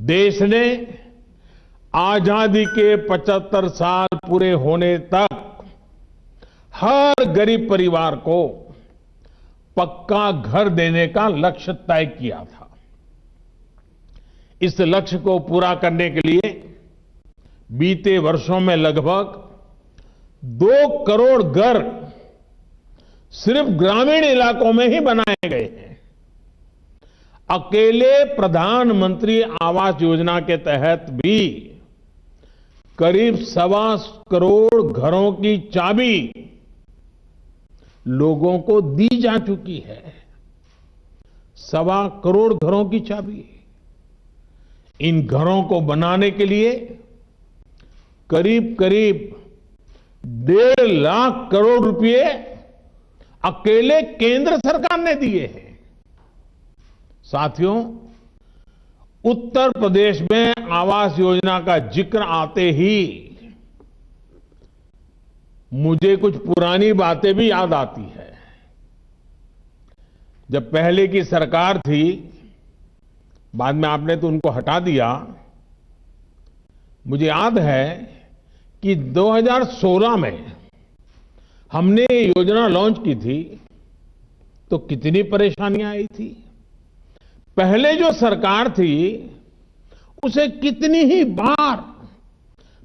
देश ने आजादी के 75 साल पूरे होने तक हर गरीब परिवार को पक्का घर देने का लक्ष्य तय किया था। इस लक्ष्य को पूरा करने के लिए बीते वर्षों में लगभग 2 करोड़ घर सिर्फ ग्रामीण इलाकों में ही बनाए गए हैं। अकेले प्रधानमंत्री आवास योजना के तहत भी करीब 1.25 करोड़ घरों की चाबी लोगों को दी जा चुकी है। 1.25 करोड़ घरों की चाबी। इन घरों को बनाने के लिए करीब करीब 1.5 लाख करोड़ रुपए अकेले केंद्र सरकार ने दिए हैं। साथियों, उत्तर प्रदेश में आवास योजना का जिक्र आते ही मुझे कुछ पुरानी बातें भी याद आती है। जब पहले की सरकार थी, बाद में आपने तो उनको हटा दिया। मुझे याद है कि 2016 में हमने ये योजना लॉन्च की थी तो कितनी परेशानियां आई थी। पहले जो सरकार थी उसे कितनी ही बार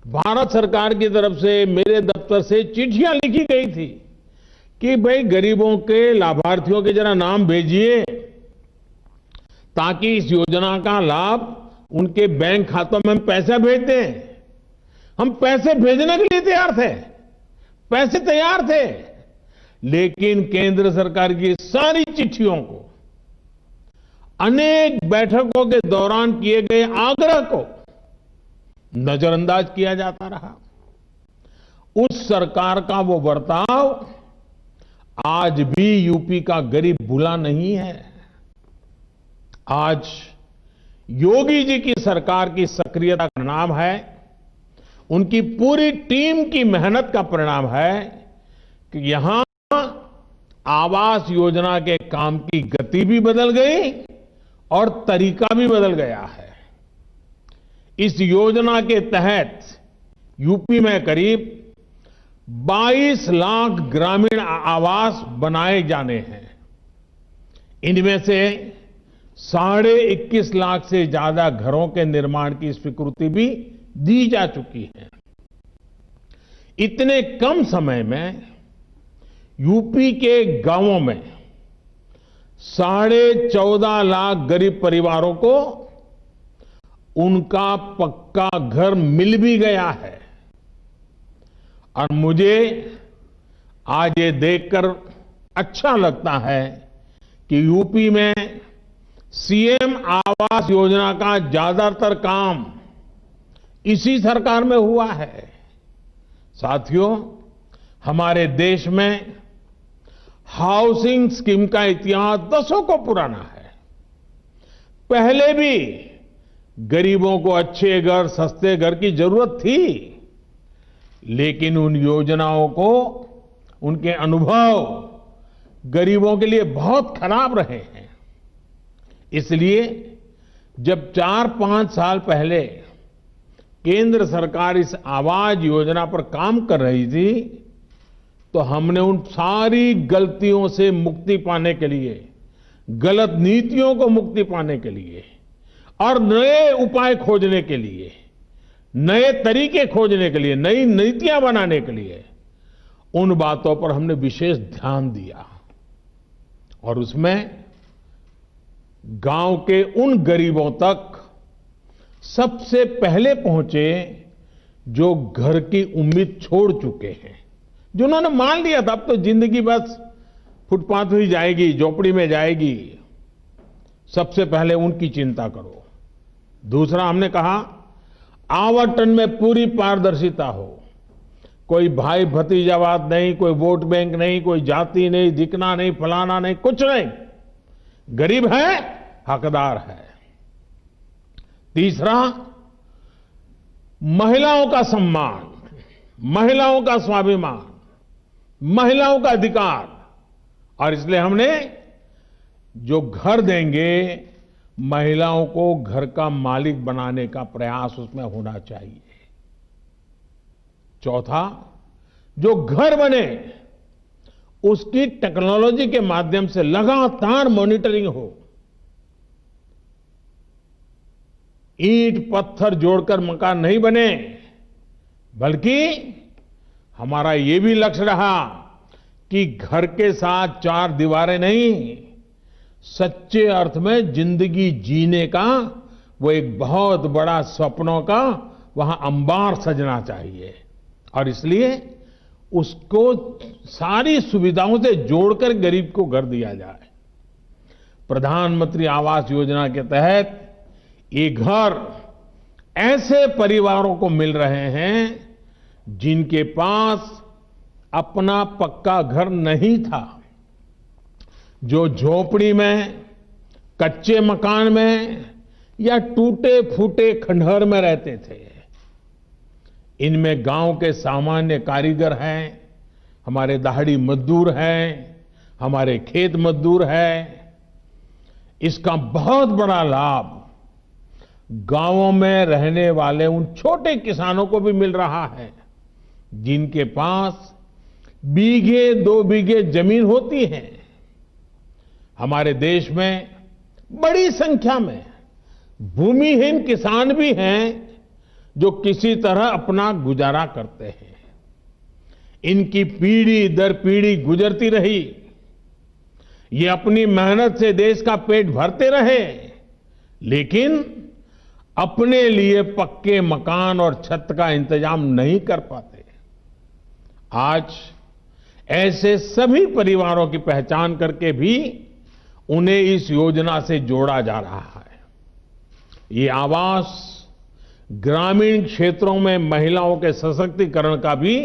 भारत सरकार की तरफ से, मेरे दफ्तर से चिट्ठियां लिखी गई थी कि भाई गरीबों के, लाभार्थियों के जरा नाम भेजिए ताकि इस योजना का लाभ उनके बैंक खातों में हम पैसा भेज दें। हम पैसे भेजने के लिए तैयार थे, पैसे तैयार थे, लेकिन केंद्र सरकार की सारी चिट्ठियों को, अनेक बैठकों के दौरान किए गए आग्रह को नजरअंदाज किया जाता रहा। उस सरकार का वो बर्ताव आज भी यूपी का गरीब भूला नहीं है। आज योगी जी की सरकार की सक्रियता का नाम है, उनकी पूरी टीम की मेहनत का परिणाम है कि यहां आवास योजना के काम की गति भी बदल गई और तरीका भी बदल गया है। इस योजना के तहत यूपी में करीब 22 लाख ग्रामीण आवास बनाए जाने हैं। इनमें से 21.5 लाख से ज्यादा घरों के निर्माण की स्वीकृति भी दी जा चुकी है। इतने कम समय में यूपी के गांवों में 14.5 लाख गरीब परिवारों को उनका पक्का घर मिल भी गया है। और मुझे आज ये देखकर अच्छा लगता है कि यूपी में सीएम आवास योजना का ज्यादातर काम इसी सरकार में हुआ है। साथियों, हमारे देश में हाउसिंग स्कीम का इतिहास दशकों को पुराना है। पहले भी गरीबों को अच्छे घर, सस्ते घर की जरूरत थी, लेकिन उन योजनाओं को, उनके अनुभव गरीबों के लिए बहुत खराब रहे हैं। इसलिए जब 4-5 साल पहले केंद्र सरकार इस आवास योजना पर काम कर रही थी, तो हमने उन सारी गलतियों से मुक्ति पाने के लिए, गलत नीतियों को मुक्ति पाने के लिए और नए उपाय खोजने के लिए, नए तरीके खोजने के लिए, नई नीतियां बनाने के लिए उन बातों पर हमने विशेष ध्यान दिया। और उसमें गांव के उन गरीबों तक सबसे पहले पहुंचे जो घर की उम्मीद छोड़ चुके हैं, जिन्होंने मान लिया था अब तो जिंदगी बस फुटपाथ ही जाएगी, झोपड़ी में जाएगी। सबसे पहले उनकी चिंता करो। दूसरा, हमने कहा आवंटन में पूरी पारदर्शिता हो। कोई भाई भतीजावाद नहीं, कोई वोट बैंक नहीं, कोई जाति नहीं, दिखना नहीं, फलाना नहीं, कुछ नहीं। गरीब है, हकदार है। तीसरा, महिलाओं का सम्मान, महिलाओं का स्वाभिमान, महिलाओं का अधिकार। और इसलिए हमने जो घर देंगे महिलाओं को घर का मालिक बनाने का प्रयास उसमें होना चाहिए। चौथा, जो घर बने उसकी टेक्नोलॉजी के माध्यम से लगातार मॉनिटरिंग हो। ईंट पत्थर जोड़कर मकान नहीं बने, बल्कि हमारा ये भी लक्ष्य रहा कि घर के साथ चार दीवारें नहीं, सच्चे अर्थ में जिंदगी जीने का वो एक बहुत बड़ा सपनों का वहां अंबार सजना चाहिए। और इसलिए उसको सारी सुविधाओं से जोड़कर गरीब को घर दिया जाए। प्रधानमंत्री आवास योजना के तहत ये घर ऐसे परिवारों को मिल रहे हैं जिनके पास अपना पक्का घर नहीं था, जो झोपड़ी में, कच्चे मकान में या टूटे फूटे खंडहर में रहते थे। इनमें गांव के सामान्य कारीगर हैं, हमारे दहाड़ी मजदूर हैं, हमारे खेत मजदूर हैं। इसका बहुत बड़ा लाभ गांवों में रहने वाले उन छोटे किसानों को भी मिल रहा है जिनके पास बीघे दो बीघे जमीन होती है। हमारे देश में बड़ी संख्या में भूमिहीन किसान भी हैं जो किसी तरह अपना गुजारा करते हैं। इनकी पीढ़ी दर पीढ़ी गुजरती रही, ये अपनी मेहनत से देश का पेट भरते रहे, लेकिन अपने लिए पक्के मकान और छत का इंतजाम नहीं कर पाते। आज ऐसे सभी परिवारों की पहचान करके भी उन्हें इस योजना से जोड़ा जा रहा है। ये आवास ग्रामीण क्षेत्रों में महिलाओं के सशक्तिकरण का भी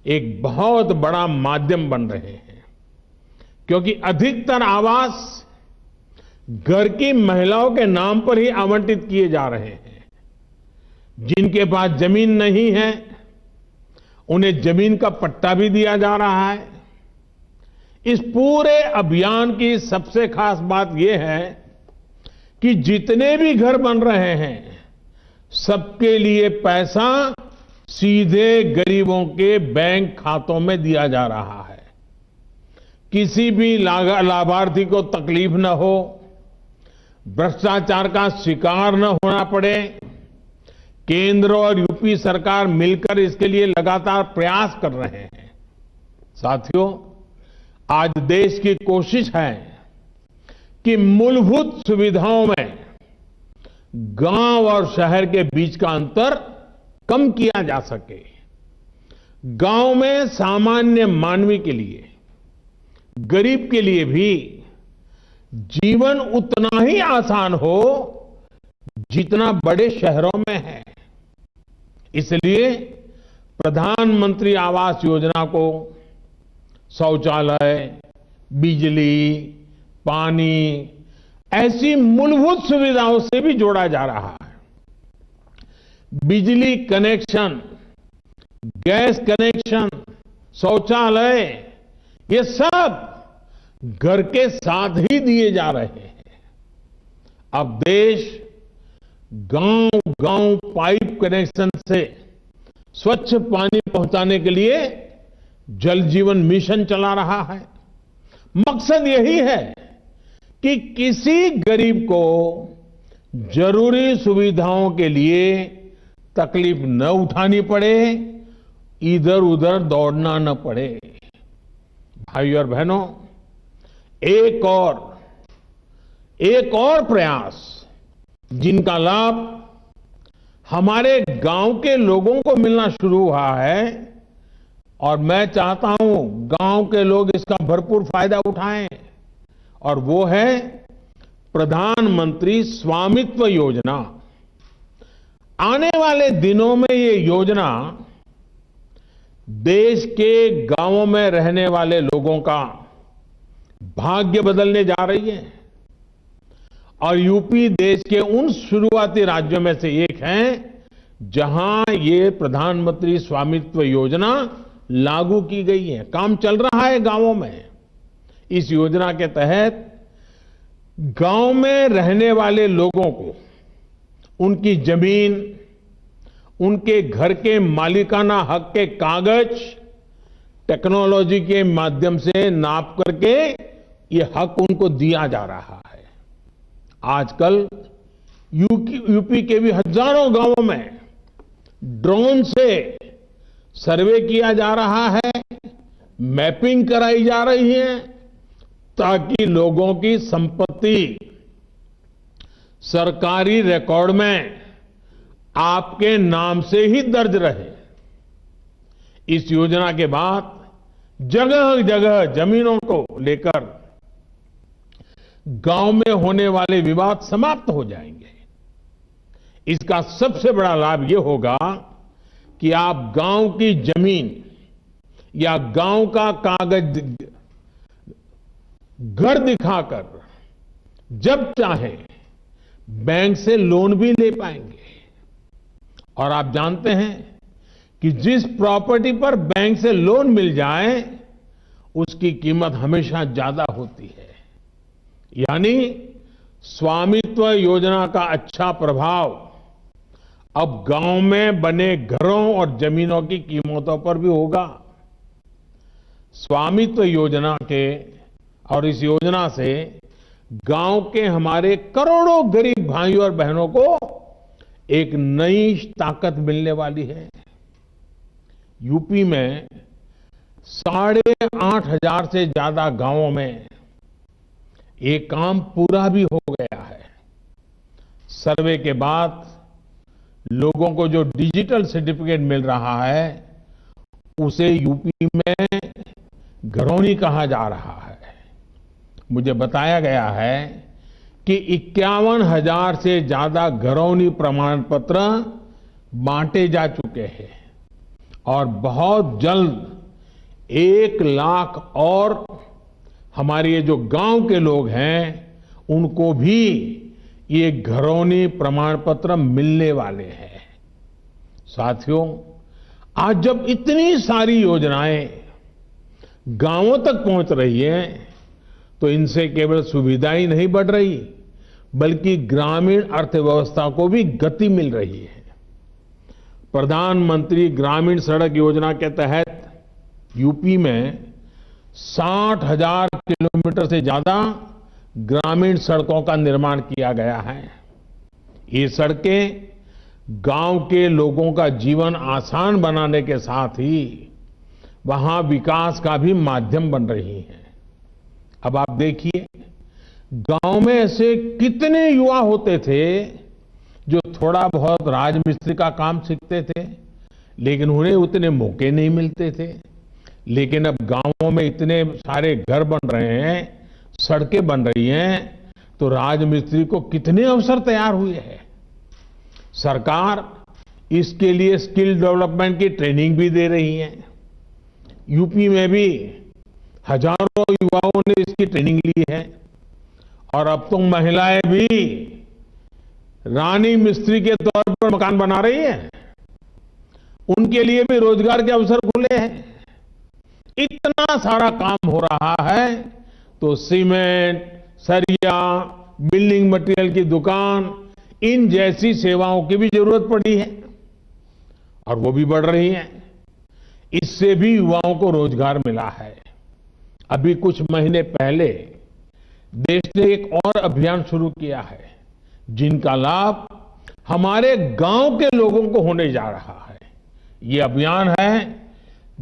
एक बहुत बड़ा माध्यम बन रहे हैं, क्योंकि अधिकतर आवास घर की महिलाओं के नाम पर ही आवंटित किए जा रहे हैं। जिनके पास जमीन नहीं है उन्हें जमीन का पट्टा भी दिया जा रहा है। इस पूरे अभियान की सबसे खास बात यह है कि जितने भी घर बन रहे हैं सबके लिए पैसा सीधे गरीबों के बैंक खातों में दिया जा रहा है। किसी भी लाभार्थी को तकलीफ न हो, भ्रष्टाचार का शिकार न होना पड़े। केंद्र और यूपी सरकार मिलकर इसके लिए लगातार प्रयास कर रहे हैं। साथियों, आज देश की कोशिश है कि मूलभूत सुविधाओं में गांव और शहर के बीच का अंतर कम किया जा सके। गांव में सामान्य मानवी के लिए, गरीब के लिए भी जीवन उतना ही आसान हो जितना बड़े शहरों में है। इसलिए प्रधानमंत्री आवास योजना को शौचालय, बिजली, पानी ऐसी मूलभूत सुविधाओं से भी जोड़ा जा रहा है। बिजली कनेक्शन, गैस कनेक्शन, शौचालय, ये सब घर के साथ ही दिए जा रहे हैं। अब देश गांव-गांव पाइप कनेक्शन से स्वच्छ पानी पहुंचाने के लिए जल जीवन मिशन चला रहा है। मकसद यही है कि किसी गरीब को जरूरी सुविधाओं के लिए तकलीफ न उठानी पड़े, इधर उधर दौड़ना न पड़े। भाइयों और बहनों, एक और प्रयास जिनका लाभ हमारे गांव के लोगों को मिलना शुरू हुआ है और मैं चाहता हूं गांव के लोग इसका भरपूर फायदा उठाएं, और वो है प्रधानमंत्री स्वामित्व योजना। आने वाले दिनों में ये योजना देश के गांवों में रहने वाले लोगों का भाग्य बदलने जा रही है। और यूपी देश के उन शुरुआती राज्यों में से एक है जहां ये प्रधानमंत्री स्वामित्व योजना लागू की गई है। काम चल रहा है गांवों में। इस योजना के तहत गांव में रहने वाले लोगों को उनकी जमीन, उनके घर के मालिकाना हक के कागज टेक्नोलॉजी के माध्यम से नाप करके ये हक उनको दिया जा रहा है। आजकल यूपी के भी हजारों गांवों में ड्रोन से सर्वे किया जा रहा है, मैपिंग कराई जा रही है, ताकि लोगों की संपत्ति सरकारी रिकॉर्ड में आपके नाम से ही दर्ज रहे। इस योजना के बाद जगह जगह जमीनों को लेकर गांव में होने वाले विवाद समाप्त हो जाएंगे। इसका सबसे बड़ा लाभ ये होगा कि आप गांव की जमीन या गांव का कागज घर दिखाकर जब चाहे बैंक से लोन भी ले पाएंगे। और आप जानते हैं कि जिस प्रॉपर्टी पर बैंक से लोन मिल जाए उसकी कीमत हमेशा ज्यादा होती है। यानी स्वामित्व योजना का अच्छा प्रभाव अब गांव में बने घरों और जमीनों की कीमतों पर भी होगा। स्वामित्व योजना के और इस योजना से गांव के हमारे करोड़ों गरीब भाइयों और बहनों को एक नई ताकत मिलने वाली है। यूपी में 8,500 से ज्यादा गांवों में ये काम पूरा भी हो गया है। सर्वे के बाद लोगों को जो डिजिटल सर्टिफिकेट मिल रहा है उसे यूपी में घरौनी कहा जा रहा है। मुझे बताया गया है कि 51,000 से ज्यादा घरौनी प्रमाण पत्र बांटे जा चुके हैं और बहुत जल्द 1 लाख और हमारे ये जो गांव के लोग हैं उनको भी ये घरौनी प्रमाण पत्र मिलने वाले हैं। साथियों, आज जब इतनी सारी योजनाएं गांवों तक पहुंच रही हैं तो इनसे केवल सुविधा ही नहीं बढ़ रही बल्कि ग्रामीण अर्थव्यवस्था को भी गति मिल रही है। प्रधानमंत्री ग्रामीण सड़क योजना के तहत यूपी में 60,000 किलोमीटर से ज्यादा ग्रामीण सड़कों का निर्माण किया गया है। ये सड़कें गांव के लोगों का जीवन आसान बनाने के साथ ही वहां विकास का भी माध्यम बन रही हैं। अब आप देखिए, गांव में ऐसे कितने युवा होते थे जो थोड़ा बहुत राजमिस्त्री का काम सीखते थे, लेकिन उन्हें उतने मौके नहीं मिलते थे। लेकिन अब गांवों में इतने सारे घर बन रहे हैं, सड़कें बन रही हैं, तो राजमिस्त्री को कितने अवसर तैयार हुए हैं। सरकार इसके लिए स्किल डेवलपमेंट की ट्रेनिंग भी दे रही है। यूपी में भी हजारों युवाओं ने इसकी ट्रेनिंग ली है और अब तो महिलाएं भी रानी मिस्त्री के तौर पर मकान बना रही हैं। उनके लिए भी रोजगार के अवसर खुले हैं। इतना सारा काम हो रहा है तो सीमेंट, सरिया, बिल्डिंग मटेरियल की दुकान, इन जैसी सेवाओं की भी जरूरत पड़ी है और वो भी बढ़ रही है। इससे भी युवाओं को रोजगार मिला है। अभी कुछ महीने पहले देश ने एक और अभियान शुरू किया है जिनका लाभ हमारे गांव के लोगों को होने जा रहा है। ये अभियान है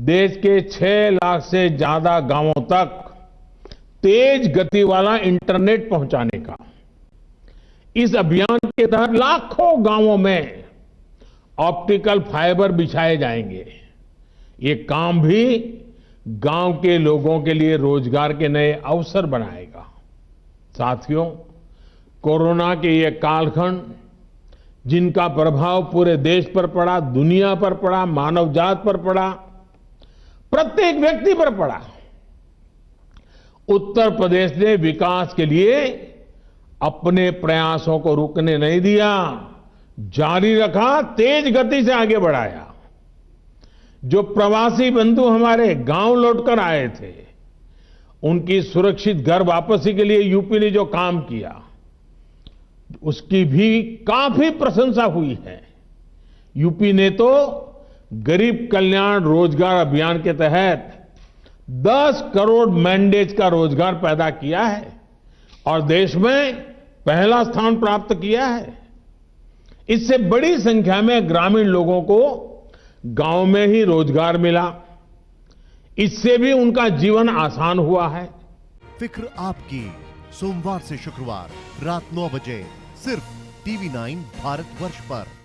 देश के 6 लाख से ज्यादा गांवों तक तेज गति वाला इंटरनेट पहुंचाने का। इस अभियान के तहत लाखों गांवों में ऑप्टिकल फाइबर बिछाए जाएंगे। ये काम भी गांव के लोगों के लिए रोजगार के नए अवसर बनाएगा। साथियों, कोरोना के ये कालखंड जिनका प्रभाव पूरे देश पर पड़ा, दुनिया पर पड़ा, मानव जात पर पड़ा, प्रत्येक व्यक्ति पर पड़ा, उत्तर प्रदेश ने विकास के लिए अपने प्रयासों को रुकने नहीं दिया, जारी रखा, तेज गति से आगे बढ़ाया। जो प्रवासी बंधु हमारे गांव लौटकर आए थे उनकी सुरक्षित घर वापसी के लिए यूपी ने जो काम किया, उसकी भी काफी प्रशंसा हुई है। यूपी ने तो गरीब कल्याण रोजगार अभियान के तहत 10 करोड़ मैंडेज का रोजगार पैदा किया है और देश में पहला स्थान प्राप्त किया है। इससे बड़ी संख्या में ग्रामीण लोगों को गांव में ही रोजगार मिला। इससे भी उनका जीवन आसान हुआ है। फिक्र आपकी, सोमवार से शुक्रवार रात 9 बजे सिर्फ टीवी 9 भारतवर्ष पर।